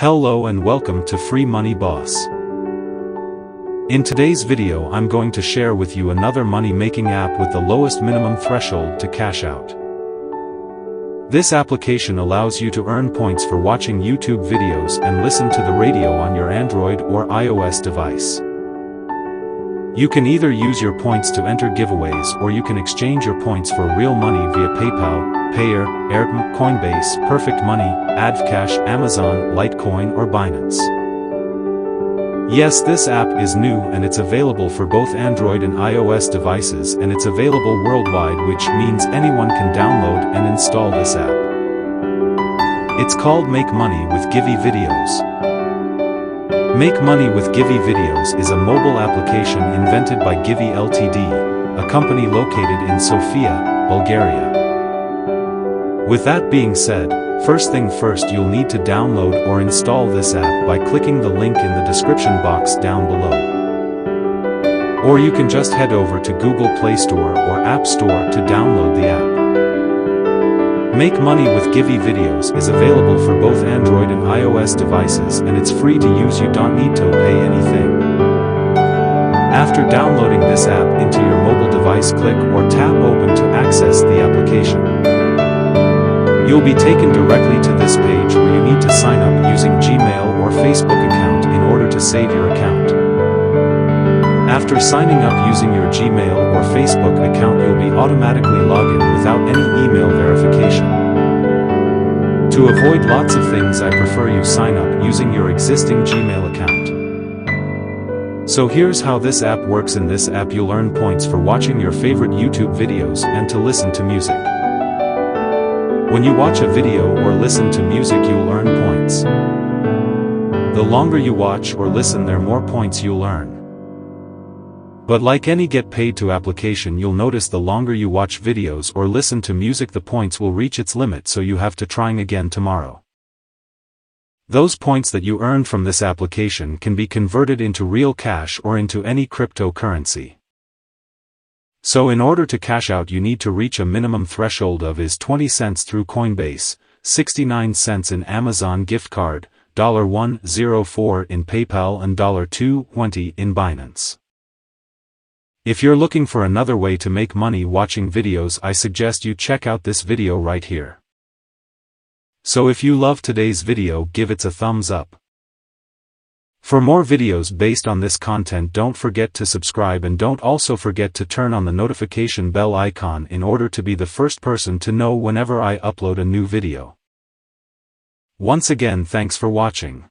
Hello and welcome to Free Money Boss. In today's video I'm going to share with you another money-making app with the lowest minimum threshold to cash out. This application allows you to earn points for watching YouTube videos and listen to the radio on your Android or iOS device. You can either use your points to enter giveaways or you can exchange your points for real money via PayPal, Payer, Airtem, Coinbase, Perfect Money, Adfcash, Amazon, Litecoin or Binance. Yes, this app is new and it's available for both Android and iOS devices, and it's available worldwide, which means anyone can download and install this app. It's called Make Money with Givey Videos. Make Money with Givey Videos is a mobile application invented by Givey Ltd, a company located in Sofia, Bulgaria. With that being said, first thing first, you'll need to download or install this app by clicking the link in the description box down below. Or you can just head over to Google Play Store or App Store to download the app. Make Money with Givey Videos is available for both Android and iOS devices, and it's free to use. You don't need to pay anything. After downloading this app into your mobile device, click or tap Open to access the application. You'll be taken directly to this page where you need to sign up using Gmail or Facebook account in order to save your account. After signing up using your Gmail or Facebook account, you'll be automatically logged in without any email verification. To avoid lots of things, I prefer you sign up using your existing Gmail account. So here's how this app works. In this app you'll earn points for watching your favorite YouTube videos and to listen to music. When you watch a video or listen to music, you'll earn points. The longer you watch or listen, the more points you'll earn. But like any get paid to application, you'll notice the longer you watch videos or listen to music, the points will reach its limit, so you have to trying again tomorrow. Those points that you earn from this application can be converted into real cash or into any cryptocurrency. So in order to cash out, you need to reach a minimum threshold of 20 cents through Coinbase, 69 cents in Amazon gift card, $1.04 in PayPal and $2.20 in Binance. If you're looking for another way to make money watching videos, I suggest you check out this video right here. So if you love today's video, give it a thumbs up. For more videos based on this content, don't forget to subscribe, and don't also forget to turn on the notification bell icon in order to be the first person to know whenever I upload a new video. Once again, thanks for watching.